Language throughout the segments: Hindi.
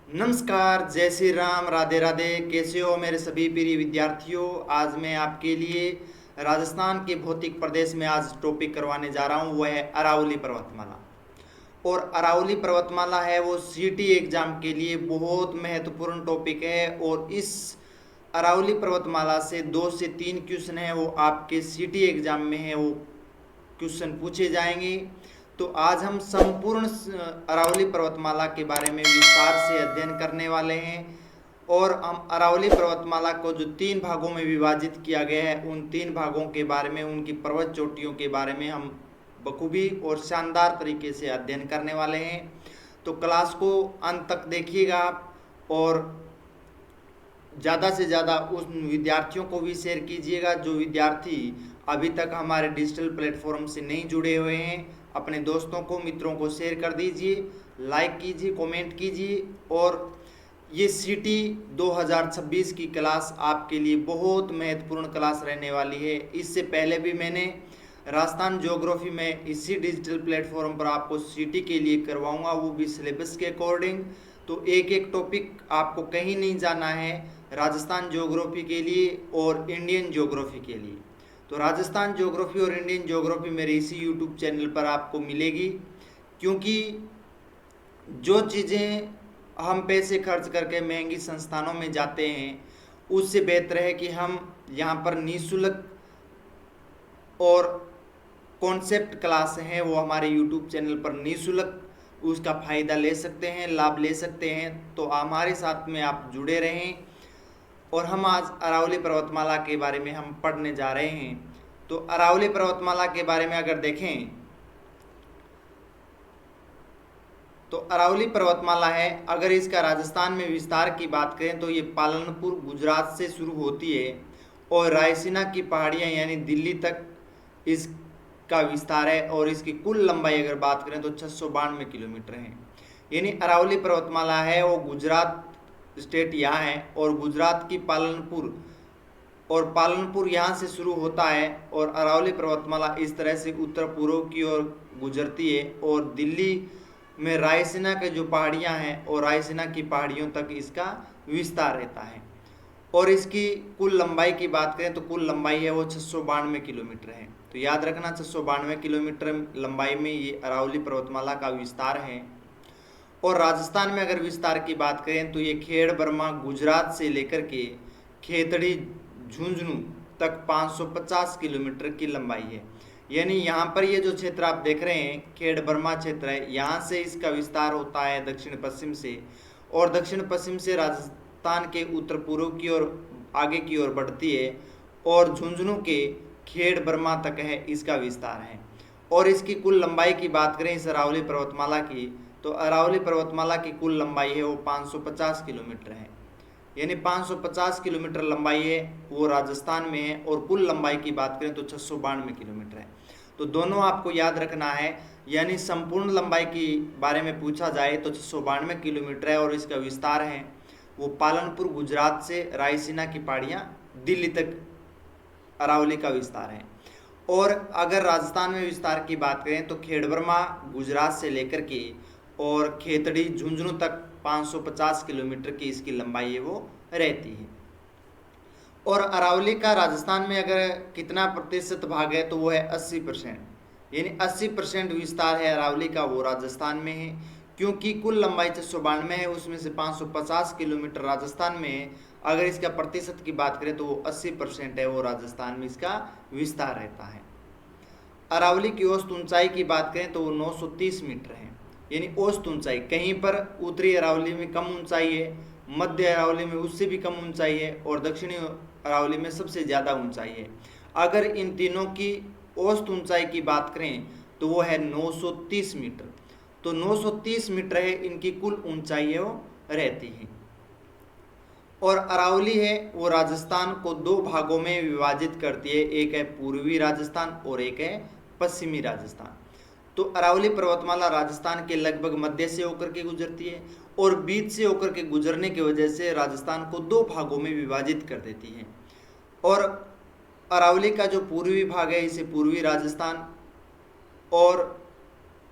नमस्कार, जय श्री राम, राधे राधे। कैसे हो मेरे सभी प्रिय विद्यार्थियों। आज मैं आपके लिए राजस्थान के भौतिक प्रदेश में आज टॉपिक करवाने जा रहा हूँ, वह है अरावली पर्वतमाला। और अरावली पर्वतमाला है वो सीटी एग्जाम के लिए बहुत महत्वपूर्ण टॉपिक है। और इस अरावली पर्वतमाला से 2 से 3 क्वेश्चन है वो आपके सीटी एग्जाम में है वो क्वेश्चन पूछे जाएंगे। तो आज हम संपूर्ण अरावली पर्वतमाला के बारे में विस्तार से अध्ययन करने वाले हैं। और हम अरावली पर्वतमाला को जो 3 भागों में विभाजित किया गया है उन 3 भागों के बारे में, उनकी पर्वत चोटियों के बारे में हम बखूबी और शानदार तरीके से अध्ययन करने वाले हैं। तो क्लास को अंत तक देखिएगा और ज़्यादा से ज़्यादा उन विद्यार्थियों को भी शेयर कीजिएगा जो विद्यार्थी अभी तक हमारे डिजिटल प्लेटफॉर्म से नहीं जुड़े हुए हैं। अपने दोस्तों को, मित्रों को शेयर कर दीजिए, लाइक कीजिए, कमेंट कीजिए। और ये सीटी 2026 की क्लास आपके लिए बहुत महत्वपूर्ण क्लास रहने वाली है। इससे पहले भी मैंने राजस्थान ज्योग्राफी में इसी डिजिटल प्लेटफॉर्म पर आपको सीटी के लिए करवाऊंगा, वो भी सिलेबस के अकॉर्डिंग। तो एक एक टॉपिक आपको कहीं नहीं जाना है राजस्थान ज्योग्राफी के लिए और इंडियन ज्योग्राफी के लिए। तो राजस्थान ज्योग्राफी और इंडियन ज्योग्राफी मेरे इसी यूट्यूब चैनल पर आपको मिलेगी, क्योंकि जो चीज़ें हम पैसे खर्च करके महंगी संस्थानों में जाते हैं उससे बेहतर है कि हम यहाँ पर निःशुल्क और कॉन्सेप्ट क्लास हैं वो हमारे यूट्यूब चैनल पर निःशुल्क उसका फ़ायदा ले सकते हैं, लाभ ले सकते हैं। तो हमारे साथ में आप जुड़े रहें। और हम आज अरावली पर्वतमाला के बारे में हम पढ़ने जा रहे हैं। तो अरावली पर्वतमाला के बारे में अगर देखें तो अरावली पर्वतमाला है, अगर इसका राजस्थान में विस्तार की बात करें तो ये पालनपुर गुजरात से शुरू होती है और रायसीना की पहाड़ियाँ यानी दिल्ली तक इसका विस्तार है। और इसकी कुल लंबाई अगर बात करें तो 692 किलोमीटर है। यानी अरावली पर्वतमाला है वो गुजरात स्टेट यहाँ है और गुजरात की पालनपुर यहाँ से शुरू होता है। और अरावली पर्वतमाला इस तरह से उत्तर पूर्व की ओर गुजरती है और दिल्ली में रायसीना के जो पहाड़ियाँ हैं और रायसीना की पहाड़ियों तक इसका विस्तार रहता है। और इसकी कुल लंबाई की बात करें तो कुल लंबाई है वो 692 किलोमीटर है। तो याद रखना 692 किलोमीटर लंबाई में ये अरावली पर्वतमाला का विस्तार है। और राजस्थान में अगर विस्तार की बात करें तो ये खेड़ बर्मा गुजरात से लेकर के खेतड़ी झुंझुनू तक 550 किलोमीटर की लंबाई है। यानी यहाँ पर ये जो क्षेत्र आप देख रहे हैं खेड़ बर्मा क्षेत्र है, यहाँ से इसका विस्तार होता है दक्षिण पश्चिम से। और दक्षिण पश्चिम से राजस्थान के उत्तर पूर्व की ओर आगे की ओर बढ़ती है और झुंझुनू के खेड़ बर्मा तक है इसका विस्तार है। और इसकी कुल लंबाई की बात करें इस अरावली पर्वतमाला की तो अरावली पर्वतमाला की कुल लंबाई है वो 550 किलोमीटर है। यानी 550 किलोमीटर लंबाई है वो राजस्थान में है और कुल लंबाई की बात करें तो 692 किलोमीटर है। तो दोनों आपको याद रखना है। यानी संपूर्ण लंबाई की बारे में पूछा जाए तो 692 किलोमीटर है और इसका विस्तार है वो पालनपुर गुजरात से रायसीना की पहाड़ियाँ दिल्ली तक अरावली का विस्तार है। और अगर राजस्थान में विस्तार की बात करें तो खेड़बर्मा गुजरात से लेकर के और खेतड़ी झुंझुनू तक 550 किलोमीटर की इसकी लंबाई है वो रहती है। और अरावली का राजस्थान में अगर कितना प्रतिशत भाग है तो वो है 80%। यानी 80% विस्तार है अरावली का वो राजस्थान में है, क्योंकि कुल लंबाई 692 है उसमें से 550 किलोमीटर राजस्थान में है। अगर इसका प्रतिशत की बात करें तो वो 80% है वो राजस्थान में इसका विस्तार रहता है। अरावली की औसत ऊंचाई की बात करें तो वो 930 मीटर है। यानी औसत ऊंचाई, कहीं पर उत्तरी अरावली में कम ऊंचाई है, मध्य अरावली में उससे भी कम ऊंचाई है और दक्षिणी अरावली में सबसे ज़्यादा ऊंचाई है। अगर इन तीनों की औसत ऊंचाई की बात करें तो वो है 930 मीटर। तो 930 मीटर है इनकी कुल ऊंचाई है वो रहती है। और अरावली है वो राजस्थान को 2 भागों में विभाजित करती है, एक है पूर्वी राजस्थान और एक है पश्चिमी राजस्थान। तो अरावली पर्वतमाला राजस्थान के लगभग मध्य से होकर के गुजरती है और बीच से होकर के गुजरने की वजह से राजस्थान को 2 भागों में विभाजित कर देती है। और अरावली का जो पूर्वी भाग है इसे पूर्वी राजस्थान और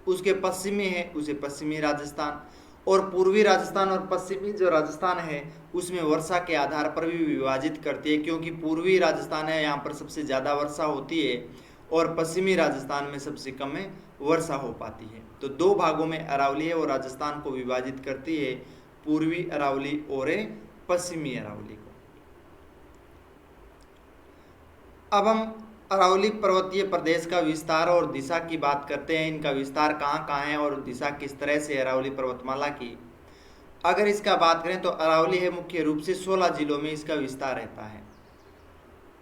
उसके पश्चिमी है उसे पश्चिमी राजस्थान। और पूर्वी राजस्थान और पश्चिमी जो राजस्थान है उसमें वर्षा के आधार पर भी विभाजित करती है, क्योंकि पूर्वी राजस्थान है यहाँ पर सबसे ज़्यादा वर्षा होती है और पश्चिमी राजस्थान में सबसे कम में वर्षा हो पाती है। तो दो भागों में अरावली है और राजस्थान को विभाजित करती है, पूर्वी अरावली और पश्चिमी अरावली को। अब हम अरावली पर्वतीय प्रदेश का विस्तार और दिशा की बात करते हैं। इनका विस्तार कहाँ कहाँ है और दिशा किस तरह से अरावली पर्वतमाला की। अगर इसका बात करें तो अरावली है मुख्य रूप से 16 जिलों में इसका विस्तार रहता है,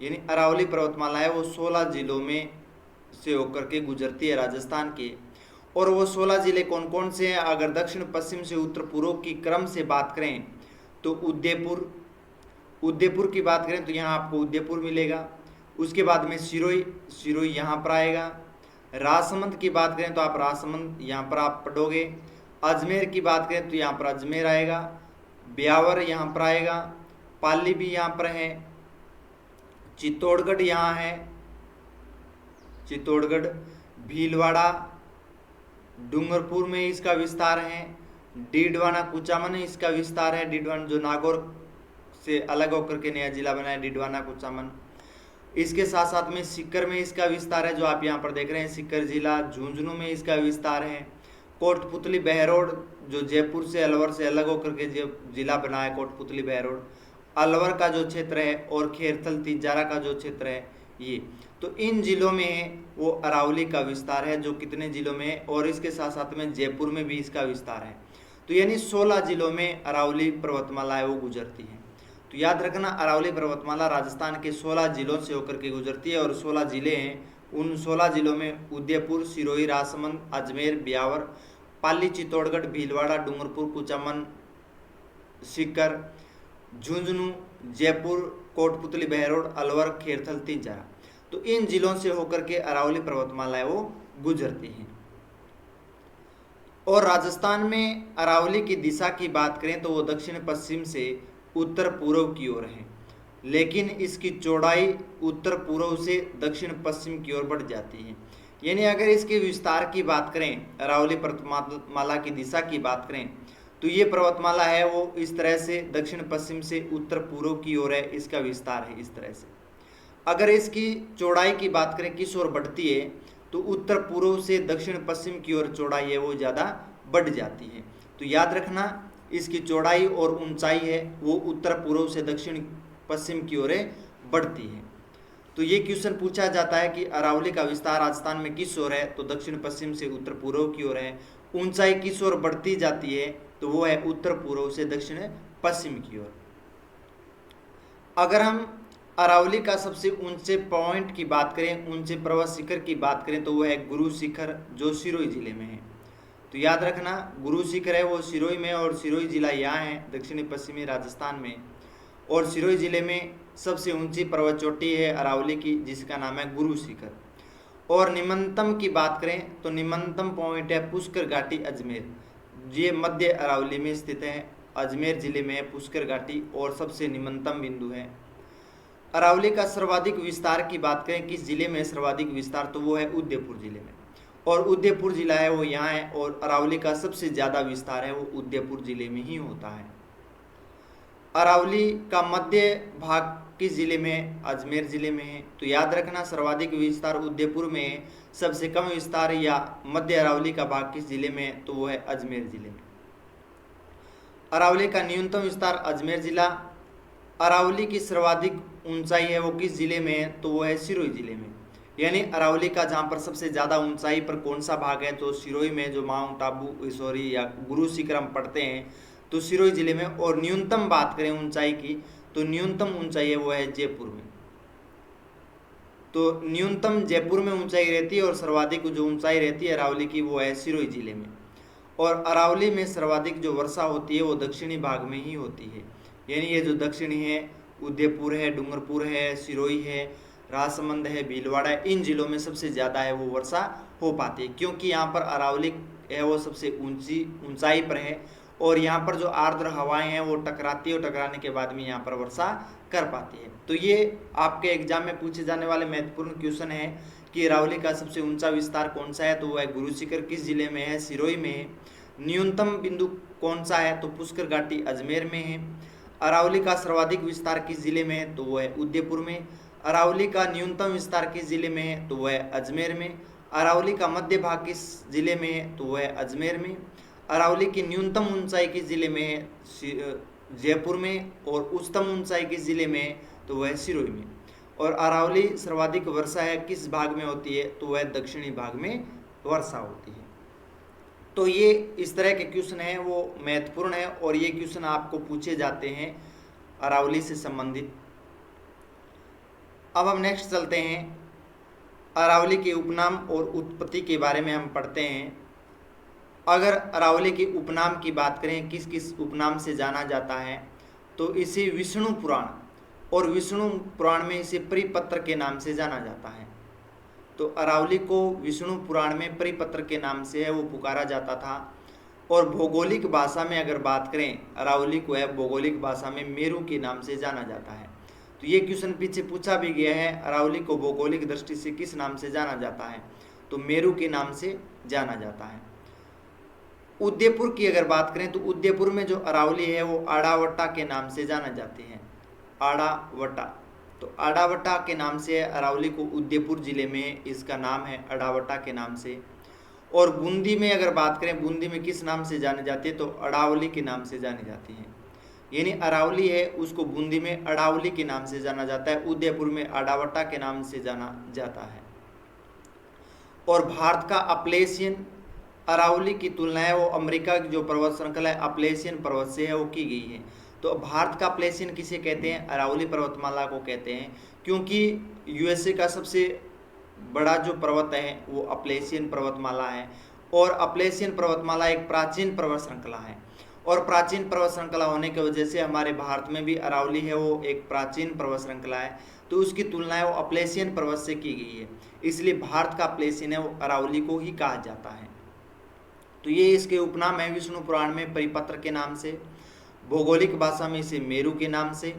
यानी अरावली पर्वतमाला है वो 16 जिलों में से होकर के गुजरती है राजस्थान के। और वो 16 जिले कौन कौन से हैं? अगर दक्षिण पश्चिम से उत्तर पूर्व की क्रम से बात करें तो उदयपुर की बात करें तो यहाँ आपको उदयपुर मिलेगा। उसके बाद में सिरोही यहाँ पर आएगा। राजसमंद की बात करें तो आप राजसमंद यहाँ पर आप पढ़ोगे। अजमेर की बात करें तो यहाँ पर अजमेर आएगा। ब्यावर यहाँ पर आएगा। पाली भी यहाँ पर है। चित्तौड़गढ़ यहाँ है, चित्तौड़गढ़। भीलवाड़ा, डूंगरपुर में इसका विस्तार है। डीडवाना कुचामन इसका विस्तार है। डीडवाना जो नागौर से अलग होकर के नया जिला बना है, डीडवाना कुचामन। इसके साथ साथ में सीकर में इसका विस्तार है, जो आप यहाँ पर देख रहे हैं सीकर जिला। झुंझुनू में इसका विस्तार है। कोटपुतली बहरोड जो जयपुर से अलवर से अलग होकर के जिला बना है, कोटपुतली बहरोड। अलवर का जो क्षेत्र है और खेरथल तिजारा का जो क्षेत्र है ये, तो इन जिलों में वो अरावली का विस्तार है, जो कितने जिलों में है। और इसके साथ साथ में जयपुर में भी इसका विस्तार है। तो यानी 16 जिलों में अरावली पर्वतमाला है वो गुजरती है। तो याद रखना, अरावली पर्वतमाला राजस्थान के 16 जिलों से होकर के गुजरती है। और 16 जिले हैं, उन 16 जिलों में उदयपुर, सिरोही, राजसमंद, अजमेर, ब्यावर, पाली, चित्तौड़गढ़, भीलवाड़ा, डूंगरपुर, कुचामन, सीकर, झुंझुनू, जयपुर, कोटपुतली बहरोड, अलवर, खेरथल, तिजारा। तो इन जिलों से होकर के अरावली पर्वतमाला है वो गुजरती है। और राजस्थान में अरावली की दिशा की बात करें तो वो दक्षिण पश्चिम से उत्तर पूर्व की ओर है, लेकिन इसकी चौड़ाई उत्तर पूर्व से दक्षिण पश्चिम की ओर बढ़ जाती है। यानी अगर इसके विस्तार की बात करें, अरावली पर्वतमाला की दिशा की बात करें तो ये पर्वतमाला है वो इस तरह से दक्षिण पश्चिम से उत्तर पूर्व की ओर है, इसका विस्तार है इस तरह से। अगर इसकी चौड़ाई की बात करें किस ओर बढ़ती है तो उत्तर पूर्व से दक्षिण पश्चिम की ओर चौड़ाई है वो ज़्यादा बढ़ जाती है। तो याद रखना, इसकी चौड़ाई और ऊंचाई है वो उत्तर पूर्व से दक्षिण पश्चिम की ओर बढ़ती है। तो ये क्वेश्चन पूछा जाता है कि अरावली का विस्तार राजस्थान में किस ओर है, तो दक्षिण पश्चिम से उत्तर पूर्व की ओर है। ऊंचाई किस ओर बढ़ती जाती है, तो वो है उत्तर पूर्व से दक्षिण पश्चिम की ओर। अगर हम अरावली का सबसे ऊंचे पॉइंट की बात करें, ऊंचे पर्वत शिखर की बात करें तो वो है गुरु शिखर, जो सिरोही जिले में है। तो याद रखना, गुरु शिखर है वो सिरोही में, और सिरोही जिला यहाँ है दक्षिणी पश्चिमी राजस्थान में। और सिरोही जिले में सबसे ऊंची पर्वत चोटी है अरावली की, जिसका नाम है गुरु शिखर। और निम्नतम की बात करें तो निम्नतम पॉइंट है पुष्कर घाटी अजमेर, ये मध्य अरावली में स्थित है। अजमेर जिले में है पुष्कर घाटी और सबसे निम्नतम बिंदु है। अरावली का सर्वाधिक विस्तार की बात करें, किस जिले में सर्वाधिक विस्तार, तो वो है उदयपुर जिले में। और उदयपुर जिला है वो यहाँ है, और अरावली का सबसे ज़्यादा विस्तार है वो उदयपुर जिले में ही होता है। अरावली का मध्य भाग किस जिले में है, अजमेर जिले में है। तो याद रखना, सर्वाधिक विस्तार उदयपुर में है, सबसे कम विस्तार या मध्य अरावली का भाग किस जिले में है, तो वो है अजमेर जिले में। अरावली का न्यूनतम विस्तार अजमेर जिला। अरावली की सर्वाधिक ऊंचाई है वो किस जिले में है, तो वो है सिरोही जिले में। यानी अरावली का जहाँ पर सबसे ज़्यादा ऊंचाई पर कौन सा भाग है, तो सिरोही में, जो माउंट आबू सॉरी या गुरु शिखर हम पढ़ते हैं, तो सिरोही जिले में। और न्यूनतम बात करें ऊंचाई की, तो न्यूनतम ऊंचाई है वो है जयपुर में। तो न्यूनतम जयपुर में ऊंचाई रहती है और सर्वाधिक जो ऊंचाई रहती है अरावली की वो है सिरोही जिले में। और अरावली में सर्वाधिक जो वर्षा होती है वो दक्षिणी भाग में ही होती है। यानी ये जो दक्षिणी है, उदयपुर है, डूंगरपुर है, सिरोही है, राजसमंद है, भीलवाड़ा है, इन जिलों में सबसे ज़्यादा है वो वर्षा हो पाती है, क्योंकि यहाँ पर अरावली है वो सबसे ऊंचाई पर है। और यहाँ पर जो आर्द्र हवाएं हैं वो टकराती है, और टकराने के बाद में यहाँ पर वर्षा कर पाती है। तो ये आपके एग्जाम में पूछे जाने वाले महत्वपूर्ण क्वेश्चन है कि अरावली का सबसे ऊंचा विस्तार कौन सा है, तो वो है गुरु शिखर, किस जिले में है, सिरोही में है। न्यूनतम बिंदु कौन सा है? तो पुष्कर घाटी अजमेर में है। अरावली का सर्वाधिक विस्तार किस जिले में है? तो वह है उदयपुर में। अरावली का न्यूनतम विस्तार किस जिले में है? तो वह है अजमेर में। अरावली का मध्य भाग किस जिले में है? तो वह है अजमेर में। अरावली की न्यूनतम ऊंचाई किस जिले में है? जयपुर में। और उच्चतम ऊंचाई किस जिले में है? तो वह है सिरोही में। और अरावली सर्वाधिक वर्षा है किस भाग में होती है? तो वह दक्षिणी भाग में वर्षा होती है। तो ये इस तरह के क्वेश्चन हैं, वो महत्वपूर्ण है और ये क्वेश्चन आपको पूछे जाते हैं अरावली से संबंधित। अब हम नेक्स्ट चलते हैं, अरावली के उपनाम और उत्पत्ति के बारे में हम पढ़ते हैं। अगर अरावली के उपनाम की बात करें, किस किस उपनाम से जाना जाता है, तो इसे विष्णु पुराण और विष्णु पुराण में इसे परिपत्र के नाम से जाना जाता है। तो अरावली को विष्णु पुराण में परिपत्र के नाम से है वो पुकारा जाता था। और भौगोलिक भाषा में अगर बात करें, अरावली को है भौगोलिक भाषा में मेरू के नाम से जाना जाता है। तो ये क्वेश्चन पीछे पूछा भी गया है, अरावली को भौगोलिक दृष्टि से किस नाम से जाना जाता है? तो मेरू के नाम से जाना जाता है। उदयपुर की अगर बात करें तो उदयपुर में जो अरावली है वो आड़ावट्टा के नाम से जाना जाती है। आड़ावट्टा, तो आड़ावट्टा के नाम से अरावली को उदयपुर जिले में इसका नाम है आड़ावट्टा के नाम से। और बूंदी में अगर बात करें, बूंदी में किस नाम से जानी जाती है? तो अड़ावली के नाम से जानी जाती है। यानी अरावली है उसको बूंदी में अड़ावली के नाम से जाना जाता है, उदयपुर में आड़ावट्टा के नाम से जाना जाता है। और भारत का अपलेशियन अरावली की तुलना है वो अमेरिका की जो पर्वत श्रृंखला है अपलेशियन पर्वत से है वो की गई है। तो भारत का अपलेशियन किसे कहते हैं? अरावली पर्वतमाला को कहते हैं, क्योंकि यूएसए का सबसे बड़ा जो पर्वत है वो अपलेशियन पर्वतमाला है। और अपलेशियन पर्वतमाला एक प्राचीन पर्वत श्रृंखला है, और प्राचीन पर्वत श्रृंखला होने की वजह से हमारे भारत में भी अरावली है वो एक प्राचीन पर्वत श्रृंखला है, तो उसकी तुलना है वो अपलेशियन पर्वत से की गई है। इसलिए भारत का अपलेशियन है वो अरावली को ही कहा जाता है। तो ये इसके उपनाम है विष्णु पुराण में परिपत्र के नाम से, भौगोलिक भाषा में इसे मेरू के नाम से,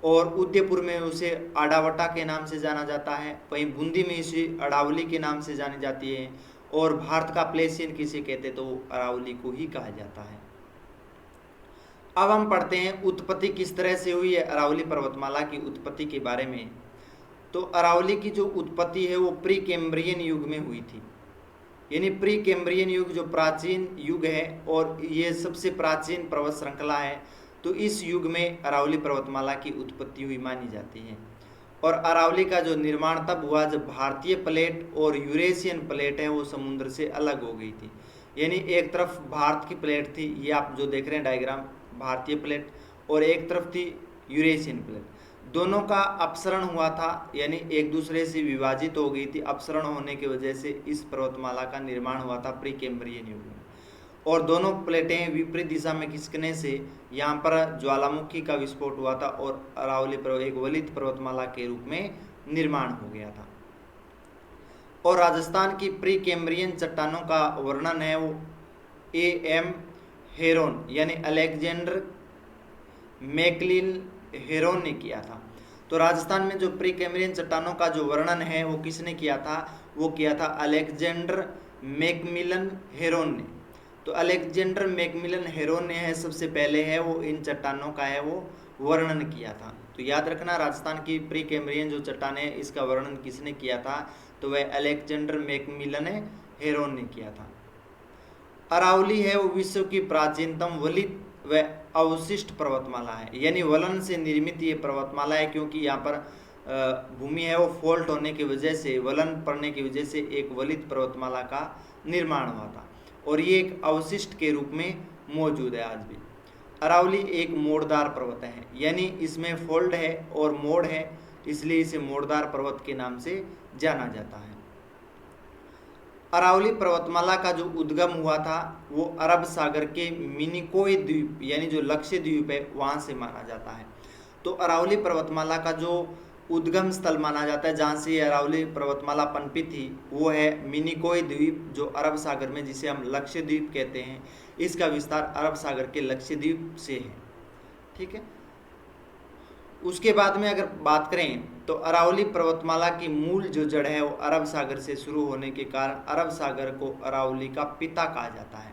और उदयपुर में उसे आड़ावट्टा के नाम से जाना जाता है। वहीं बूंदी में इसे अरावली के नाम से जानी जाती है। और भारत का प्लेशियन किसे कहते? तो अरावली को ही कहा जाता है। अब हम पढ़ते हैं उत्पत्ति किस तरह से हुई है अरावली पर्वतमाला की उत्पत्ति के बारे में। तो अरावली की जो उत्पत्ति है वो प्री कैम्ब्रियन युग में हुई थी। यानी प्री कैम्ब्रियन युग जो प्राचीन युग है और ये सबसे प्राचीन पर्वत श्रृंखला है, तो इस युग में अरावली पर्वतमाला की उत्पत्ति हुई मानी जाती है। और अरावली का जो निर्माण तब हुआ जब भारतीय प्लेट और यूरेशियन प्लेट है वो समुद्र से अलग हो गई थी। यानी एक तरफ भारत की प्लेट थी, ये आप जो देख रहे हैं डायग्राम, भारतीय प्लेट, और एक तरफ थी यूरेशियन प्लेट। दोनों का अपसरण हुआ था, यानी एक दूसरे से विभाजित हो गई थी। अपसरण होने की वजह से इस पर्वतमाला का निर्माण हुआ था प्री कैम्ब्रियन युग में। और दोनों प्लेटें विपरीत दिशा में खिसकने से यहाँ पर ज्वालामुखी का विस्फोट हुआ था और अरावली एक वलित पर्वतमाला के रूप में निर्माण हो गया था। और राजस्थान की प्री कैम्ब्रियन चट्टानों का वर्णन है वो A.M. हेरोन यानी अलेक्जेंडर मैकलिन हेरोन ने किया था। तो राजस्थान में जो प्री कैम्ब्रियन चट्टानों का जो वर्णन है वो किसने किया था? वो किया था अलेक्जेंडर मैकमिलन हेरोन ने। तो अलेक्जेंडर मैकमिलन हेरोन ने है सबसे पहले है वो इन चट्टानों का है वो वर्णन किया था। तो याद रखना, राजस्थान की प्री कैम्ब्रियन जो चट्टानें है इसका वर्णन किसने किया था? तो वह अलेक्जेंडर मैकमिलन हेरोन ने किया था। अरावली है वो विश्व की प्राचीनतम वलित व अवशिष्ट पर्वतमाला है, यानी वलन से निर्मित ये पर्वतमाला है, क्योंकि यहाँ पर भूमि है वो फॉल्ट होने की वजह से, वलन पड़ने की वजह से एक वलित पर्वतमाला का निर्माण हुआ था और ये एक अवशिष्ट के रूप में मौजूद है आज भी। अरावली एक मोड़दार पर्वत है, यानी इसमें फोल्ड है और मोड़ है, इसलिए इसे मोड़दार पर्वत के नाम से जाना जाता है। अरावली पर्वतमाला का जो उद्गम हुआ था वो अरब सागर के मिनिकोय द्वीप यानी जो लक्षद्वीप है वहाँ से माना जाता है। तो अरावली पर्वतमाला का जो उद्गम स्थल माना जाता है जहाँ से अरावली पर्वतमाला पनपी थी वो है मिनिकोय द्वीप जो अरब सागर में, जिसे हम लक्षद्वीप कहते हैं। इसका विस्तार अरब सागर के लक्षद्वीप से है। ठीक है। उसके बाद में अगर बात करें तो अरावली पर्वतमाला की मूल जो जड़ है वो अरब सागर से शुरू होने के कारण अरब सागर को अरावली का पिता कहा जाता है।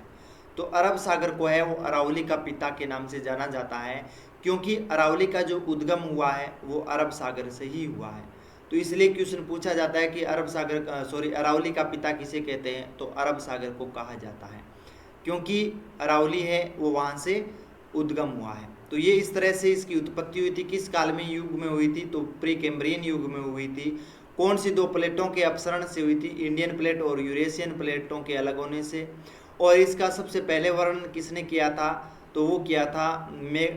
तो अरब सागर को है वो अरावली का पिता के नाम से जाना जाता है, क्योंकि अरावली का जो उद्गम हुआ है वो अरब सागर से ही हुआ है। तो इसलिए क्वेश्चन पूछा जाता है कि अरावली का पिता किसे कहते हैं, तो अरब सागर को कहा जाता है, क्योंकि अरावली है वो वहाँ से उद्गम हुआ है। तो ये इस तरह से इसकी उत्पत्ति हुई थी। किस काल में युग में हुई थी, तो प्री कैम्ब्रियन युग में हुई थी। कौन सी दो प्लेटों के अपसरण से हुई थी, इंडियन प्लेट और यूरेशियन प्लेटों के अलग होने से। और इसका सबसे पहले वर्णन किसने किया था, तो वो किया था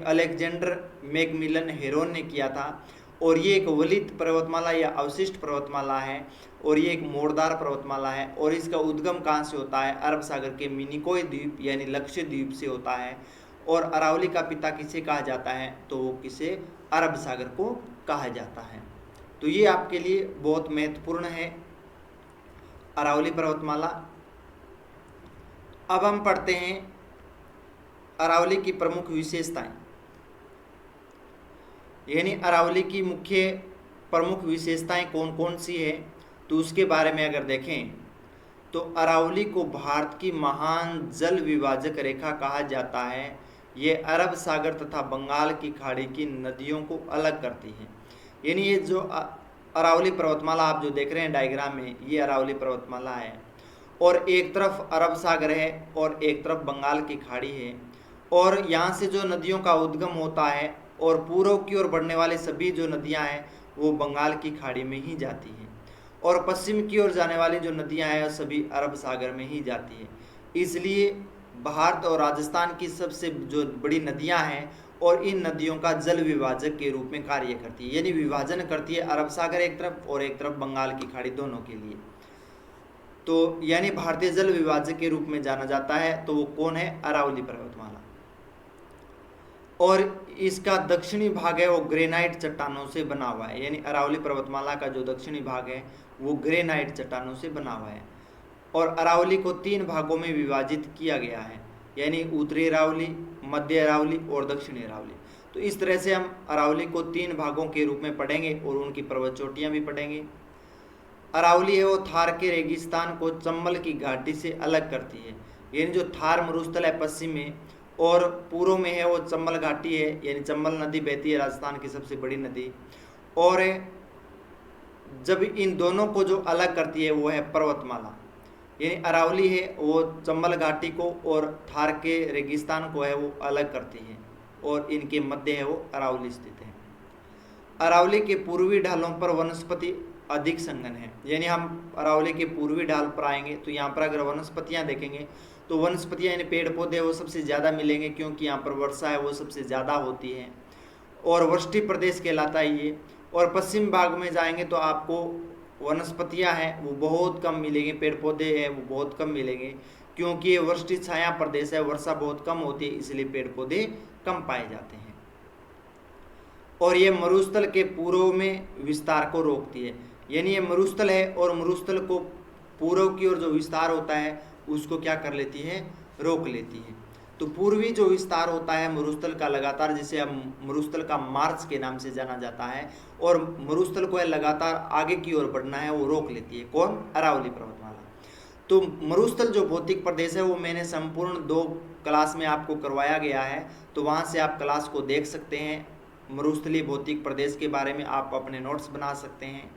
अलेक्जेंडर मैकमिलन हेरोन ने किया था। और ये एक वलित पर्वतमाला या अवशिष्ट पर्वतमाला है, और ये एक मोड़दार पर्वतमाला है। और इसका उद्गम कहाँ से होता है, अरब सागर के मिनिकोय द्वीप यानी लक्षद्वीप से होता है। और अरावली का पिता किसे कहा जाता है, तो वो किसे अरब सागर को कहा जाता है। तो ये आपके लिए बहुत महत्वपूर्ण है अरावली पर्वतमाला। अब हम पढ़ते हैं अरावली की प्रमुख विशेषताएं, यानी अरावली की मुख्य प्रमुख विशेषताएं कौन कौन सी है। तो उसके बारे में अगर देखें तो अरावली को भारत की महान जल विभाजक रेखा कहा जाता है। ये अरब सागर तथा बंगाल की खाड़ी की नदियों को अलग करती है। यानी ये जो अरावली पर्वतमाला आप जो देख रहे हैं डायग्राम में, ये अरावली पर्वतमाला है, और एक तरफ अरब सागर है और एक तरफ बंगाल की खाड़ी है। और यहाँ से जो नदियों का उद्गम होता है और पूर्व की ओर बढ़ने वाली सभी जो नदियाँ हैं वो बंगाल की खाड़ी में ही जाती हैं, और पश्चिम की ओर जाने वाली जो नदियाँ हैं सभी अरब सागर में ही जाती है। इसलिए भारत और राजस्थान की सबसे जो बड़ी नदियाँ हैं और इन नदियों का जल विभाजक के रूप में कार्य करती है, यानी विभाजन करती है अरब सागर एक तरफ और एक तरफ बंगाल की खाड़ी, दोनों के लिए। तो यानी भारतीय जल विभाजक के रूप में जाना जाता है। तो वो कौन है, अरावली पर्वतमाला। और इसका दक्षिणी भाग है वो ग्रेनाइट चट्टानों से बना हुआ है, यानी अरावली पर्वतमाला का जो दक्षिणी भाग है वो ग्रेनाइट चट्टानों से बना हुआ है। और अरावली को 3 भागों में विभाजित किया गया है, यानी उत्तरी अरावली, मध्य अरावली और दक्षिणी अरावली। तो इस तरह से हम अरावली को 3 भागों के रूप में पढ़ेंगे और उनकी पर्वत चोटियाँ भी पढ़ेंगे। अरावली है वो थार के रेगिस्तान को चंबल की घाटी से अलग करती है, यानी जो थार मरुस्थल है पश्चिम में और पूर्व में है वो चंबल घाटी है, यानी चंबल नदी बहती है, राजस्थान की सबसे बड़ी नदी। और जब इन दोनों को जो अलग करती है वो है पर्वतमाला, यानी अरावली है वो चंबल घाटी को और थार के रेगिस्तान को है वो अलग करती है, और इनके मध्य है वो अरावली स्थित है। अरावली के पूर्वी ढालों पर वनस्पति अधिक संघन है, यानी हम अरावली के पूर्वी ढाल पर आएंगे तो यहाँ पर अगर वनस्पतियाँ देखेंगे तो वनस्पतियाँ यानी पेड़ पौधे वो सबसे ज़्यादा मिलेंगे, क्योंकि यहाँ पर वर्षा है वो सबसे ज़्यादा होती है और वृष्टि प्रदेश कहलाता है ये। और पश्चिम भाग में जाएंगे तो आपको वनस्पतियाँ हैं वो बहुत कम मिलेंगे, पेड़ पौधे हैं वो बहुत कम मिलेंगे, क्योंकि ये वृष्टि छाया प्रदेश है, वर्षा बहुत कम होती है, इसलिए पेड़ पौधे कम पाए जाते हैं। और ये मरुस्थल के पूर्व में विस्तार को रोकती है, यानी ये मरुस्थल है और मरुस्थल को पूर्व की ओर जो विस्तार होता है उसको क्या कर लेती है, रोक लेती है। तो पूर्वी जो विस्तार होता है मरुस्थल का लगातार, जिसे हम मरुस्थल का मार्च के नाम से जाना जाता है, और मरुस्थल को लगातार आगे की ओर बढ़ना है वो रोक लेती है, कौन, अरावली पर्वतमाला। तो मरुस्थल जो भौतिक प्रदेश है वो मैंने संपूर्ण 2 क्लास में आपको करवाया गया है, तो वहाँ से आप क्लास को देख सकते हैं। मरुस्थलीय भौतिक प्रदेश के बारे में आप अपने नोट्स बना सकते हैं।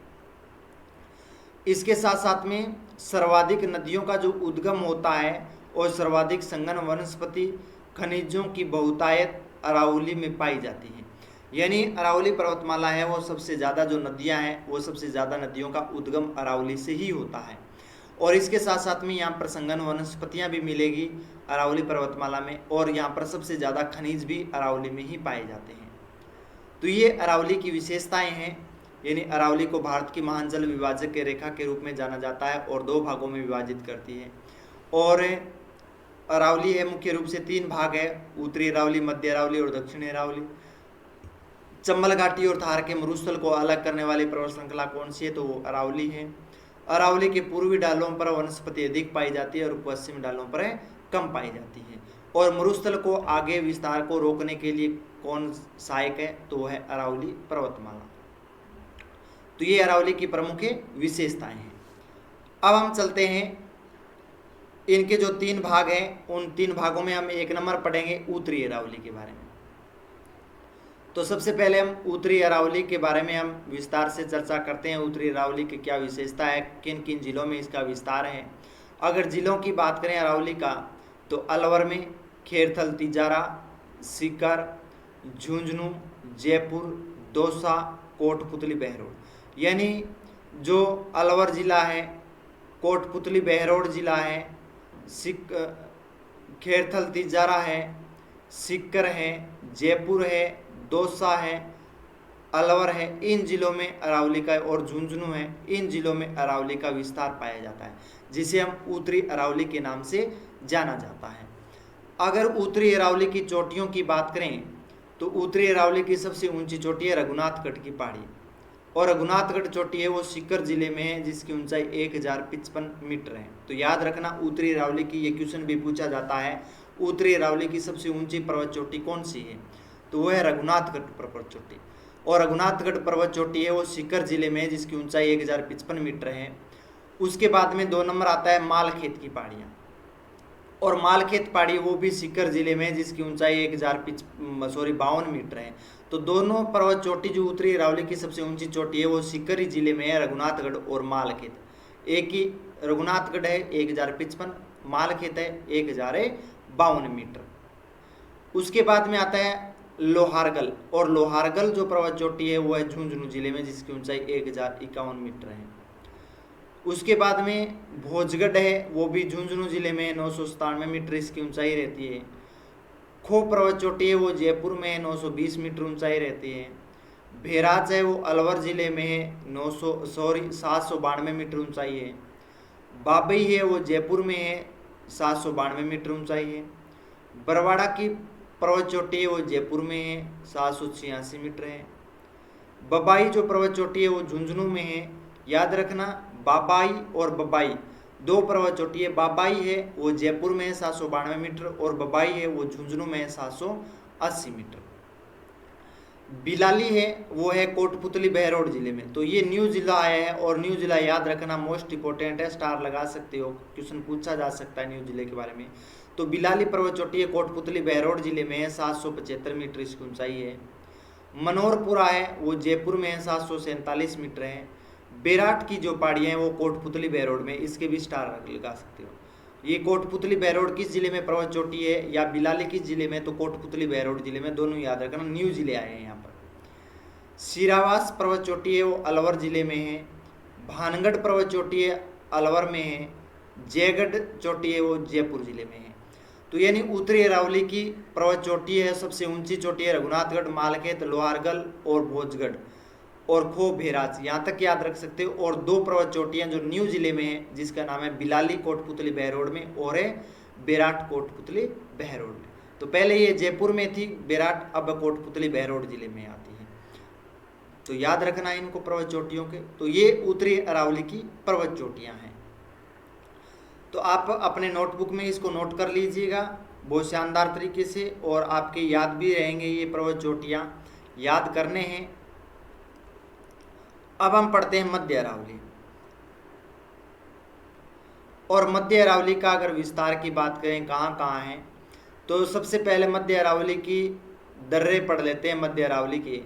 इसके साथ साथ में सर्वाधिक नदियों का जो उद्गम होता है और सर्वाधिक संघन वनस्पति खनिजों की बहुतायत अरावली में पाई जाती है, यानी अरावली पर्वतमाला है वो सबसे ज़्यादा जो नदियां हैं वो सबसे ज़्यादा नदियों का उद्गम अरावली से ही होता है। और इसके साथ साथ में यहाँ पर संघन वनस्पतियाँ भी मिलेगी अरावली पर्वतमाला में, और यहाँ पर सबसे ज़्यादा खनिज भी अरावली में ही पाए जाते हैं। तो ये अरावली की विशेषताएँ हैं, यानी अरावली को भारत की महान जल विभाजक के रेखा के रूप में जाना जाता है और 2 भागों में विभाजित करती है। और अरावली है मुख्य रूप से 3 भाग है, उत्तरी अरावली, मध्य अरावली और दक्षिणी अरावली। चंबल घाटी और थार के मरुस्थल को अलग करने वाली पर्वत श्रृंखला कौन सी है, तो वो अरावली है। अरावली के पूर्वी ढालों पर वनस्पति अधिक पाई जाती है और पश्चिमी ढालों पर कम पाई जाती है। और मरुस्थल को आगे विस्तार को रोकने के लिए कौन सहायक है, तो वह है अरावली पर्वतमाला। तो ये अरावली की प्रमुख विशेषताएं हैं। अब हम चलते हैं इनके जो 3 भाग हैं उन 3 भागों में हम 1 नंबर पढ़ेंगे उत्तरी अरावली के बारे में। तो सबसे पहले हम उत्तरी अरावली के बारे में हम विस्तार से चर्चा करते हैं। उत्तरी अरावली की क्या विशेषता है, किन किन जिलों में इसका विस्तार है। अगर जिलों की बात करें अरावली का, तो अलवर में खेरथल, तिजारा, सीकर, झुंझुनू, जयपुर, दौसा, कोटपुतली, बहरोड। यानी जो अलवर जिला है, कोटपुतली बहरोड जिला है, खेरथल तिजारा है, सीकर है, जयपुर है, दौसा है, अलवर है, इन जिलों में अरावली का, और झुंझुनू है, इन जिलों में अरावली का विस्तार पाया जाता है, जिसे हम उत्तरी अरावली के नाम से जाना जाता है। अगर उत्तरी अरावली की चोटियों की बात करें, तो उत्तरी अरावली की सबसे ऊंची चोटी है रघुनाथगढ़ की पहाड़ी, और रघुनाथगढ़ चोटी है वो सीकर जिले में है, जिसकी ऊंचाई 1055 मीटर है। तो याद रखना उत्तरी अरावली की, ये क्वेश्चन भी पूछा जाता है, उत्तरी अरावली की सबसे ऊंची पर्वत चोटी कौन सी है, तो वो है रघुनाथगढ़ पर्वत चोटी। और रघुनाथगढ़ पर्वत चोटी है वो सीकर जिले में है, जिसकी ऊंचाई 1055 मीटर है। उसके बाद में 2 नंबर आता है मालखेत की पहाड़ियाँ, और मालखेत पहाड़ी वो भी सीकर जिले में, जिसकी ऊंचाई 52 मीटर है। तो दोनों पर्वत चोटी जो उत्तरी अरावली की सबसे ऊंची चोटी है वो सीकर जिले में है, रघुनाथगढ़ और मालखेत। एक ही रघुनाथगढ़ है 1055, मालखेत है 1052 मीटर। उसके बाद में आता है लोहारगल, और लोहारगल जो पर्वत चोटी है वो है झुंझुनू जिले में, जिसकी ऊंचाई 1051 मीटर है। उसके बाद में भोजगढ़ है, वो भी झुंझुनू जिले में 997 मीटर इसकी ऊंचाई रहती है। खो पर्वत चोटी है वो जयपुर में 920 मीटर ऊंचाई रहती है। भेराज है वो अलवर जिले में है 792 मीटर ऊंचाई है। बाबई है वो जयपुर में है 792 मीटर ऊंचाई है। बरवाड़ा की पर्वत चोटी है वो जयपुर में है 786 मीटर है। बबाई जो पर्वत चोटी है वो झुंझुनू में है। याद रखना बाबाई और बबाई 2 पर्वत चोटी है। बाबाई है वो जयपुर में है 792 मीटर, और बबाई है वो झुंझुनू में है 780 मीटर। बिलाली है वो है कोटपुतली बहरोड जिले में। तो ये न्यू जिला आया है, और न्यू जिला याद रखना मोस्ट इंपॉर्टेंट है, स्टार लगा सकते हो, क्वेश्चन पूछा जा सकता है न्यू जिले के बारे में। तो बिलाली पर्वत चोटी है कोटपुतली बहरोड जिले में है 775 मीटर इसकी ऊंचाई है। मनोरपुरा है वो जयपुर में है 747 मीटर है। बेराट की जो पहाड़ियाँ हैं वो कोटपुतली बहरोड में, इसके भी स्टार लगा सकते हो। ये कोटपुतली बहरोड किस जिले में पर्वत चोटी है, या बिलाली किस जिले में, तो कोटपुतली बहरोड जिले में, दोनों याद रखना, न्यू जिले आए हैं यहाँ पर। सिरावास पर्वत चोटी है वो अलवर जिले में है। भानगढ़ पर्वत चोटी है अलवर में है। जयगढ़ चोटी है वो जयपुर जिले में है। तो यानी उत्तरी अरावली की पर्वत चोटी है, सबसे ऊंची चोटी है रघुनाथगढ़, मालखेत, लोहारगल और भोजगढ़, और खो भेराज, यहाँ तक याद रख सकते हो। और 2 पर्वत चोटियाँ जो न्यू जिले में है, जिसका नाम है बिलाली कोटपुतली बहरोड में, और है बेराट कोटपुतली बहरोड में। तो पहले ये जयपुर में थी बेराट, अब कोटपुतली बहरोड जिले में आती है। तो याद रखना इनको पर्वत चोटियों के। तो ये उत्तरी अरावली की पर्वत चोटियाँ हैं। तो आप अपने नोटबुक में इसको नोट कर लीजिएगा बहुत शानदार तरीके से, और आपके याद भी रहेंगे ये पर्वत चोटियाँ, याद करने हैं। अब हम पढ़ते हैं मध्य अरावली। और मध्य अरावली का अगर विस्तार की बात करें कहाँ कहाँ है, तो सबसे पहले मध्य अरावली की दर्रे पढ़ लेते हैं मध्य अरावली के।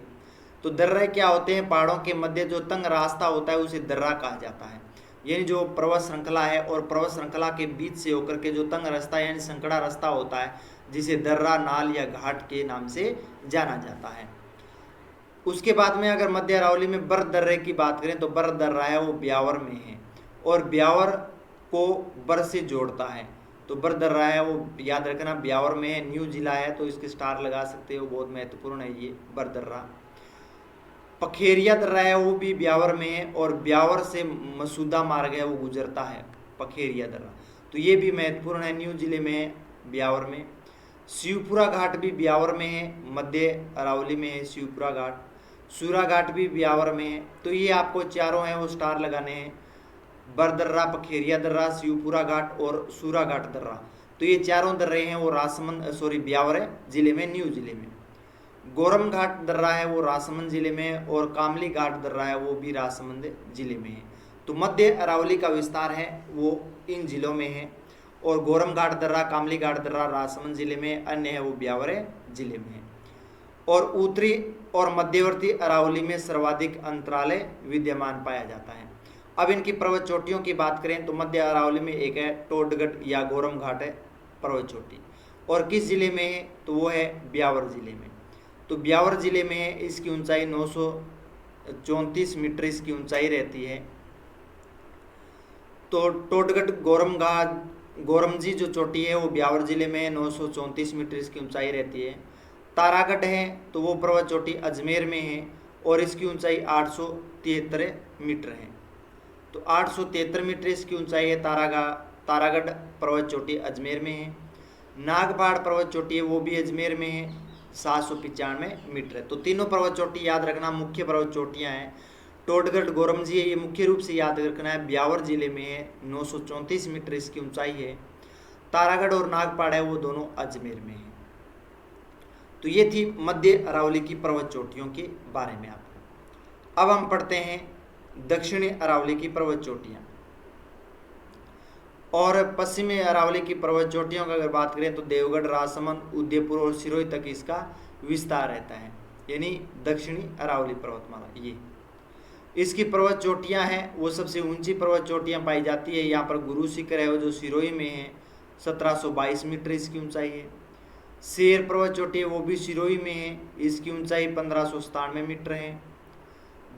तो दर्रे क्या होते हैं, पहाड़ों के मध्य जो तंग रास्ता होता है उसे दर्रा कहा जाता है। यानी जो पर्वत श्रृंखला है और पर्वत श्रृंखला के बीच से होकर के जो तंग रास्ता यानी संकड़ा रास्ता होता है, जिसे दर्रा, नाल या घाट के नाम से जाना जाता है। उसके बाद में अगर मध्य अरावली में बर दर्रे की बात करें, तो बर दर्रा है वो ब्यावर में है, और ब्यावर को बर से जोड़ता है। तो बर दर्रा है वो याद रखना ब्यावर में है, न्यू जिला है, तो इसके स्टार लगा सकते हो, बहुत महत्वपूर्ण है ये बर दर्रा। पखेरिया दर्रा है वो भी ब्यावर में है, और ब्यावर से मसूदा मार्ग है वो गुजरता है पखेरिया दर्रा। तो ये भी महत्वपूर्ण है, न्यू जिले में है, ब्यावर में। शिवपुरा घाट भी ब्यावर में है, मध्य अरावली में है शिवपुरा घाट। सूरा घाट भी ब्यावर में है। तो ये आपको चारों हैं वो स्टार लगाने हैं, बर दर्रा, पखेरिया दर्रा, शिवपुरा घाट और सूरा घाट दर्रा। तो ये चारों दर्रे हैं वो ब्यावर है जिले में, न्यू जिले में। गोरम घाट दर्रा है वो राजसमंद जिले में, और कामली घाट दर्रा है वो भी राजसमंद जिले में है। तो मध्य अरावली का विस्तार है वो इन जिलों में है। और गोरम घाट दर्रा, कामली घाट दर्रा राजसमंद जिले में, अन्य है वो ब्यावर जिले में है। और उत्तरी और मध्यवर्ती अरावली में सर्वाधिक अंतरालय विद्यमान पाया जाता है। अब इनकी पर्वत चोटियों की बात करें तो मध्य अरावली में एक है टोडगढ़ या गोरम घाट है पर्वत चोटी, और किस जिले में है तो वो है ब्यावर जिले में। तो ब्यावर जिले में है, इसकी ऊंचाई 934 मीटर इसकी ऊंचाई रहती है। तो टोडगढ़ गोरमजी जो चोटी है वो ब्यावर जिले में है, 934 मीटर इसकी ऊंचाई रहती है। तारागढ़ है तो वो पर्वत चोटी अजमेर में है और इसकी ऊंचाई 873 मीटर है। तो 873 मीटर इसकी ऊंचाई है तारागढ़ पर्वत चोटी अजमेर में है। नागपाड़ पर्वत चोटी है वो भी अजमेर में है, 795 मीटर है। तो तीनों पर्वत चोटी याद रखना मुख्य पर्वत चोटियाँ हैं। टोडगढ़ गोरमजी है ये मुख्य रूप से याद रखना है, ब्यावर जिले में है, 934 मीटर इसकी ऊंचाई है। तारागढ़ और नागपाड़ है वो दोनों अजमेर में है। तो ये थी मध्य अरावली की पर्वत चोटियों के बारे में आपको। अब हम पढ़ते हैं दक्षिणी अरावली की पर्वत चोटियाँ। और पश्चिमी अरावली की पर्वत चोटियों की अगर बात करें तो देवगढ़, राजसमंद, उदयपुर और सिरोही तक इसका विस्तार रहता है, यानी दक्षिणी अरावली पर्वतमाला। ये इसकी पर्वत चोटियाँ हैं वो सबसे ऊंची पर्वत चोटियाँ पाई जाती है। यहाँ पर गुरु शिखर है वो जो सिरोही में है, 1722 मीटर इसकी ऊंचाई है। शेर पर्वत चोटी है वो भी सिरोही में है, इसकी ऊंचाई 1597 मीटर है।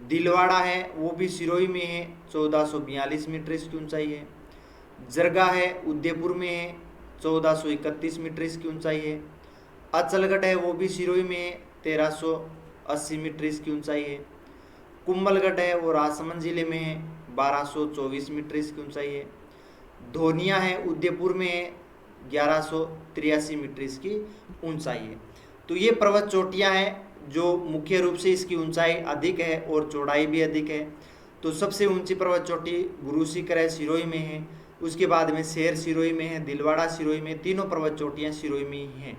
दिलवाड़ा है वो भी सिरोही में है, 1442 मीटर इसकी ऊंचाई है। जरगा है उदयपुर में है, 1431 मीटर इसकी ऊंचाई है। अचलगढ़ है वो भी सिरोही में है, 1380 मीटर इसकी ऊंचाई है। कुंभलगढ़ है वो राजसमंद जिले में है, 1224 मीटर इसकी ऊंचाई है। धोनिया है उदयपुर में है, 1183 मीटर इसकी ऊंचाई है। तो ये पर्वत चोटियाँ हैं जो मुख्य रूप से इसकी ऊंचाई अधिक है और चौड़ाई भी अधिक है। तो सबसे ऊंची पर्वत चोटी गुरु शिखर है सिरोही में है, उसके बाद में शेर सिरोही में है, दिलवाड़ा सिरोही में, तीनों पर्वत चोटियाँ सिरोही में ही हैं।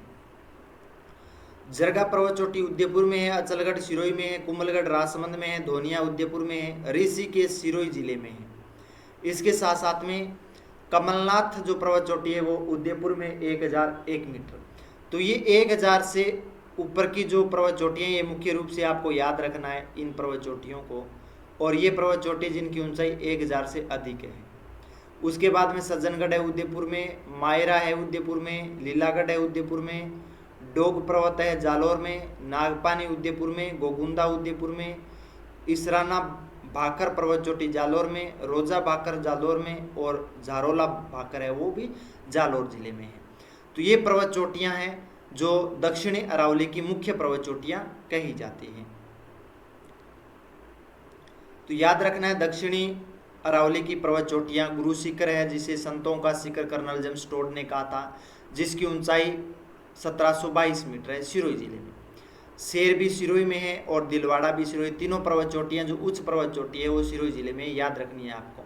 जरगा पर्वत चोटी उदयपुर में है, अचलगढ़ सिरोही में है, कुंभलगढ़ राजसमंद में है, धोनिया उदयपुर में है, ऋषिकेश सिरोही जिले में है। इसके साथ साथ में कमलनाथ जो पर्वत चोटी है वो उदयपुर में 1001 मीटर। तो ये 1000 से ऊपर की जो पर्वत चोटियाँ ये मुख्य रूप से आपको याद रखना है इन पर्वत चोटियों को, और ये पर्वत चोटी जिनकी ऊंचाई 1000 से अधिक है। उसके बाद में सज्जनगढ़ है उदयपुर में, मायरा है उदयपुर में, लीलागढ़ है उदयपुर में, डोग पर्वत है जालोर में, नागपानी उदयपुर में, गोगुंदा उदयपुर में, इसराना भाकर पर्वत चोटी जालोर में, रोजा भाकर जालोर में, और झारोला भाकर है वो भी जालोर जिले में है। तो ये पर्वत चोटियाँ हैं जो दक्षिणी अरावली की मुख्य पर्वत चोटियाँ कही जाती हैं। तो याद रखना है दक्षिणी अरावली की पर्वत चोटियाँ गुरु शिखर है जिसे संतों का शिखर कर्नल जेम्स टोड ने कहा था, जिसकी ऊंचाई 1722 मीटर है सिरोही जिले में। शेर भी सिरोही में है और दिलवाड़ा भी सिरोही, तीनों पर्वत चोटियाँ जो उच्च पर्वत चोटी है वो सिरोही जिले में, याद रखनी है आपको।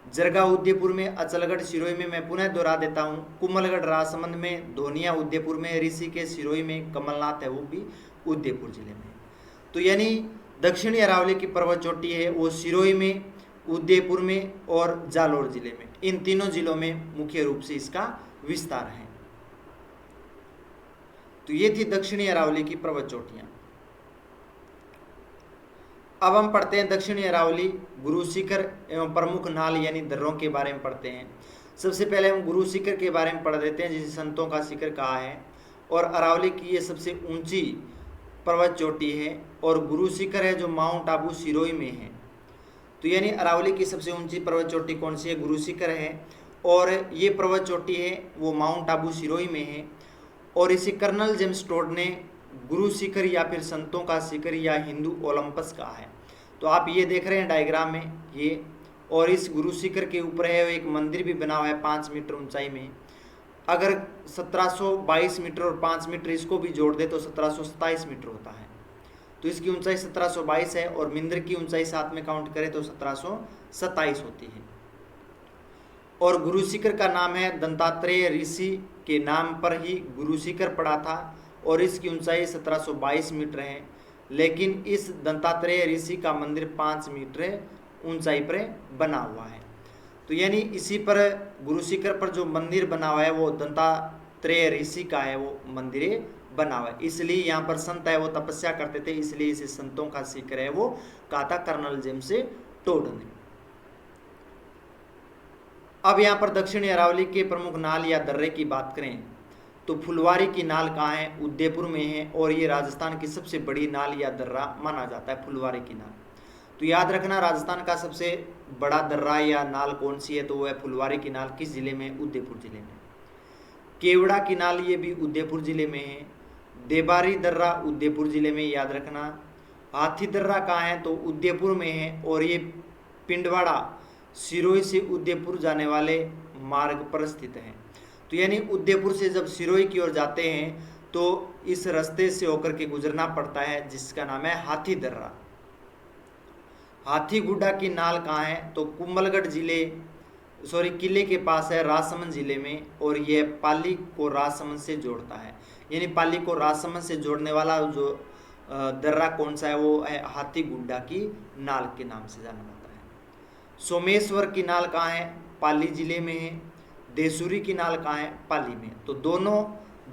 जरगा उदयपुर में, अचलगढ़ सिरोही में, मैं पुनः दोहरा देता हूँ, कुंभलगढ़ राजसमंद में, धोनिया उदयपुर में, ऋषिकेश सिरोही में, कमलनाथ है वो भी उदयपुर जिले में। तो यानी दक्षिणी अरावली की पर्वत चोटी है वो सिरोही में, उदयपुर में और जालोर जिले में, इन तीनों जिलों में मुख्य रूप से इसका विस्तार है। तो ये थी दक्षिणी अरावली की पर्वत चोटियाँ। अब हम पढ़ते हैं दक्षिणी अरावली गुरु शिखर एवं प्रमुख नाल यानी दर्रों के बारे में पढ़ते हैं। सबसे पहले हम गुरु शिखर के बारे में पढ़ देते हैं जिसे संतों का शिखर कहा है, और अरावली की ये सबसे ऊंची पर्वत चोटी है, और गुरु शिखर है जो माउंट आबू सिरोही में है। तो यानी अरावली की सबसे ऊंची पर्वत चोटी कौन सी है? गुरु शिखर है, और ये पर्वत चोटी है वो माउंट आबू सिरोही में है, और इसे कर्नल जेम्स टोड ने गुरु शिखर या फिर संतों का शिखर या हिंदू ओलंपस कहा है। तो आप ये देख रहे हैं डायग्राम में ये, और इस गुरु शिखर के ऊपर है एक मंदिर भी बना हुआ है 5 मीटर ऊंचाई में। अगर 1722 मीटर और 5 मीटर इसको भी जोड़ दे तो 1727 मीटर होता है। तो इसकी ऊंचाई 1722 है, और मंदिर की ऊंचाई साथ में काउंट करें तो 1727 होती है। और गुरु शिखर का नाम है दत्तात्रेय ऋषि के नाम पर ही गुरु शिखर पड़ा था, और इसकी ऊंचाई 1722 मीटर है, लेकिन इस दत्तात्रेय ऋषि का मंदिर 5 मीटर ऊंचाई पर बना हुआ है। तो यानी इसी पर गुरु शिखर पर जो मंदिर बना हुआ है वो दत्तात्रेय ऋषि का है, वो मंदिर बना हुआ है। इसलिए यहाँ पर संत है वो तपस्या करते थे, इसलिए इसे संतों का शिखर है वो कहा था कर्नल जेम्स टोड ने। अब यहाँ पर दक्षिणी अरावली के प्रमुख नाल या दर्रे की बात करें तो फुलवारी की नाल कहाँ है, उदयपुर में है, और ये राजस्थान की सबसे बड़ी नाल या दर्रा माना जाता है फुलवारी की नाल। तो याद रखना राजस्थान का सबसे बड़ा दर्रा या नाल कौन सी है, तो वो है फुलवारी की नाल। किस जिले में? उदयपुर जिले में। केवड़ा की नाल ये भी उदयपुर जिले में है। देबारी दर्रा उदयपुर जिले में, याद रखना। हाथी दर्रा कहाँ है, तो उदयपुर में है, और ये पिंडवाड़ा सिरोही से उदयपुर जाने वाले मार्ग पर स्थित है। तो यानी उदयपुर से जब सिरोही की ओर जाते हैं तो इस रास्ते से होकर के गुजरना पड़ता है, जिसका नाम है हाथी दर्रा। हाथीगुड्डा की नाल कहाँ है, तो कुंभलगढ़ किले के पास है, राजसमंद जिले में, और यह पाली को राजसमंद से जोड़ता है। यानी पाली को राजसमंद से जोड़ने वाला जो दर्रा कौन सा है, वो है हाथीगुड्डा की नाल के नाम से जाना जाता है। सोमेश्वर की नाल कहाँ है, पाली जिले में है। देसूरी की नाल कहाँ है, पाली में। तो दोनों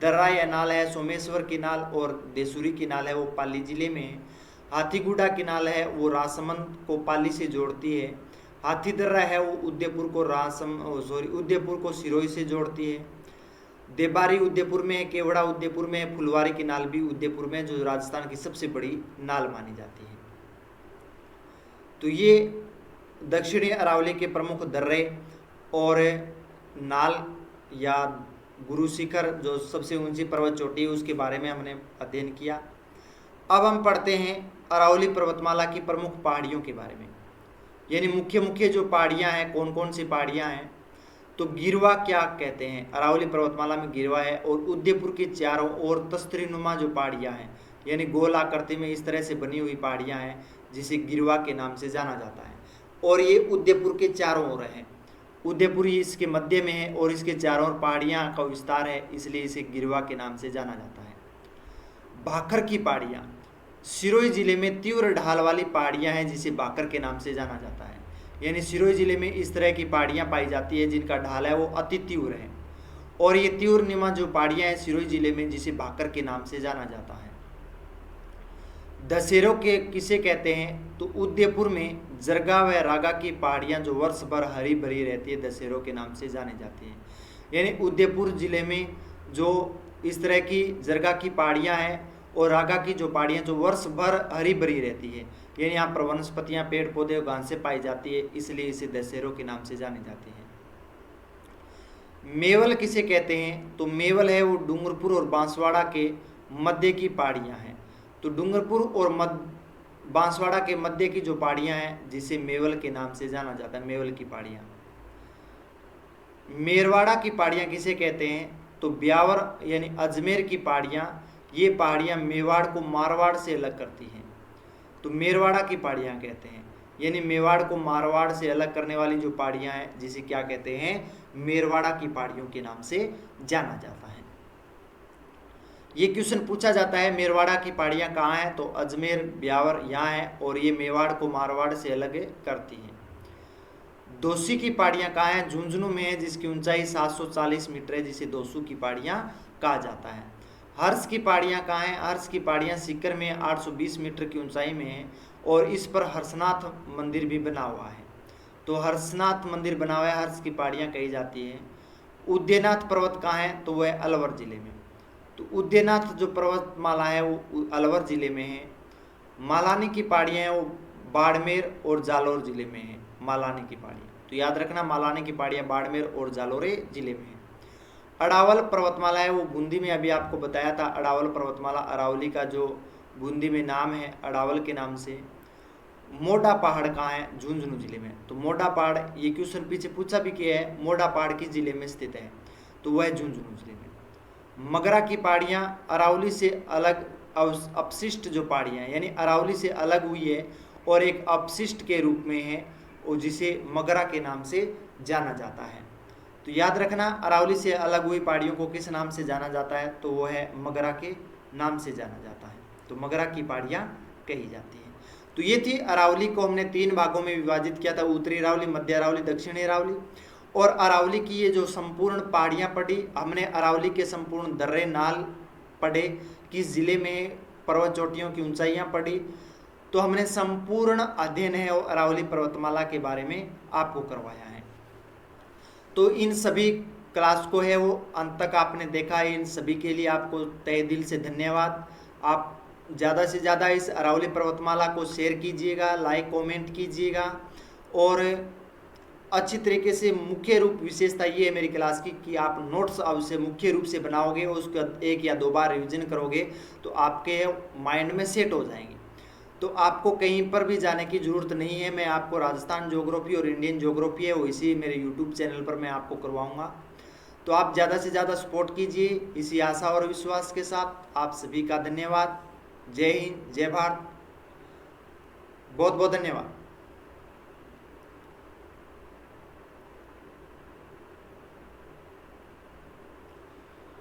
दर्रा या नाल है, सोमेश्वर की नाल और देसूरी की नाल है, वो पाली जिले में है। हाथीगुड्डा की नाल है वो राजसमंद को पाली से जोड़ती है। हाथी दर्रा है वो उदयपुर को सिरोही से जोड़ती है। देबारी उदयपुर में है, केवड़ा उदयपुर में है, फुलवारी की नाल भी उदयपुर में, जो राजस्थान की सबसे बड़ी नाल मानी जाती है। तो ये दक्षिणी अरावली के प्रमुख दर्रे और नाल या गुरु शिखर जो सबसे ऊंची पर्वत चोटी है उसके बारे में हमने अध्ययन किया। अब हम पढ़ते हैं अरावली पर्वतमाला की प्रमुख पहाड़ियों के बारे में, यानी मुख्य जो पहाड़ियाँ हैं, कौन कौन सी पहाड़ियाँ हैं। तो गिरवा क्या कहते हैं, अरावली पर्वतमाला में गिरवा है, और उदयपुर के चारों ओर तस्तरीनुमा जो पहाड़ियाँ हैं, यानी गोल आकृति में इस तरह से बनी हुई पहाड़ियाँ हैं, जिसे गिरवा के नाम से जाना जाता है। और ये उदयपुर के चारों ओर है। उदयपुर ही इसके मध्य में है और इसके चारों ओर पहाड़ियाँ का विस्तार है, इसलिए इसे गिरवा के नाम से जाना जाता है। भाखर की पहाड़ियाँ, सिरोही जिले में तीव्र ढाल वाली पहाड़ियाँ हैं, जिसे भाखर के नाम से जाना जाता है। यानी सिरोही जिले में इस तरह की पहाड़ियाँ पाई जाती है जिनका ढाल है वो अति तीव्र है, और ये तीव्र निमा जो पहाड़ियाँ हैं सिरोही जिले में, जिसे भाखर के नाम से जाना जाता है। दशहरों के किसे कहते हैं, तो उदयपुर में जरगा व रागा की पहाड़ियाँ जो वर्ष भर हरी भरी रहती है, दशहरों के नाम से जानी जाती हैं। यानी उदयपुर जिले में जो इस तरह की जरगा की पहाड़ियाँ हैं और रागा की जो पहाड़ियाँ जो वर्ष भर हरी भरी रहती है, यानी यहाँ पर वनस्पतियाँ, पेड़ पौधे और घासें पाई जाती है, इसलिए इसे दशहरों के नाम से जानी जाती है। मेवल किसे कहते हैं, तो मेवल है वो डूंगरपुर और बांसवाड़ा के मध्य की पहाड़ियाँ हैं। तो डूंगरपुर और बांसवाड़ा के मध्य की जो पहाड़ियाँ हैं, जिसे मेवल के नाम से जाना जाता है, मेवल की पहाड़ियाँ। मेरवाड़ा की पहाड़ियाँ किसे कहते हैं, तो ब्यावर यानी अजमेर की पहाड़ियाँ, ये पहाड़ियाँ मेवाड़ को मारवाड़ से अलग करती हैं, तो मेरवाड़ा की पहाड़ियाँ कहते हैं। यानी मेवाड़ को मारवाड़ से अलग करने वाली जो पहाड़ियाँ हैं, जिसे क्या कहते हैं, मेरवाड़ा की पहाड़ियों के नाम से जाना जाता है। ये क्वेश्चन पूछा जाता है मेरवाड़ा की पहाड़ियाँ कहाँ हैं, तो अजमेर ब्यावर यहाँ है, और ये मेवाड़ को मारवाड़ से अलग करती हैं। दोसी की पहाड़ियाँ कहाँ हैं, झुंझुनू में है, जिसकी ऊंचाई 740 मीटर है, जिसे दोसू की पहाड़ियाँ कहा जाता है। हर्ष की पहाड़ियाँ कहाँ हैं, हर्ष की पहाड़ियाँ सीकर में 820 मीटर की ऊंचाई में है, और इस पर हर्षनाथ मंदिर भी बना हुआ है। तो हर्षनाथ मंदिर बना हुआ है, हर्ष की पहाड़ियाँ कही जाती है। उदयनाथ पर्वत कहाँ है, तो वह अलवर जिले में। तो उदयनाथ जो पर्वतमाला है वो अलवर जिले में है। मालानी की पहाड़ियाँ हैं वो बाड़मेर और जालौर जिले में है, मालानी की पहाड़ियाँ। तो याद रखना मालानी की पहाड़ियाँ बाड़मेर और जालौर जिले में है। अड़ावल पर्वतमाला है वो बूंदी में, अभी आपको बताया था अड़ावल पर्वतमाला अरावली का जो बूंदी में नाम है अड़ावल के नाम से। मोटा पहाड़ कहाँ है, झुंझुनू जिले में। तो मोटा पहाड़, ये क्वेश्चन पीछे पूछा भी किया है, मोटा पहाड़ किस जिले में स्थित है, तो वह झुंझुनू जिले में। मगरा की पहाड़ियाँ अरावली से अलग अपशिष्ट जो पहाड़ियाँ यानी अरावली से अलग हुई है और एक अपशिष्ट के रूप में है, और जिसे मगरा के नाम से जाना जाता है। तो याद रखना अरावली से अलग हुई पहाड़ियों को किस नाम से जाना जाता है, तो वो है मगरा के नाम से जाना जाता है। तो मगरा की पहाड़ियाँ कही जाती हैं। तो ये थी अरावली को हमने 3 भागों में विभाजित किया था, उत्तरी अरावली, मध्य अरावली, दक्षिणी अरावली। और अरावली की ये जो संपूर्ण पहाड़ियाँ पढ़ी हमने, अरावली के संपूर्ण दर्रे नाल पढ़े, किस जिले में पर्वत चोटियों की ऊंचाइयाँ पढ़ी। तो हमने संपूर्ण अध्ययन है और अरावली पर्वतमाला के बारे में आपको करवाया है। तो इन सभी क्लास को है वो अंत तक आपने देखा है, इन सभी के लिए आपको तहे दिल से धन्यवाद। आप ज़्यादा से ज़्यादा इस अरावली पर्वतमाला को शेयर कीजिएगा, लाइक कमेंट कीजिएगा। और अच्छी तरीके से मुख्य रूप विशेषता ये है मेरी क्लास की कि आप नोट्स अब से मुख्य रूप से बनाओगे और उसका 1 या 2 बार रिवीजन करोगे तो आपके माइंड में सेट हो जाएंगे। तो आपको कहीं पर भी जाने की ज़रूरत नहीं है। मैं आपको राजस्थान ज्योग्राफी और इंडियन ज्योग्राफी है वो इसी मेरे यूट्यूब चैनल पर मैं आपको करवाऊँगा। तो आप ज़्यादा से ज़्यादा सपोर्ट कीजिए। इसी आशा और विश्वास के साथ आप सभी का धन्यवाद। जय हिंद, जय भारत, बहुत बहुत धन्यवाद।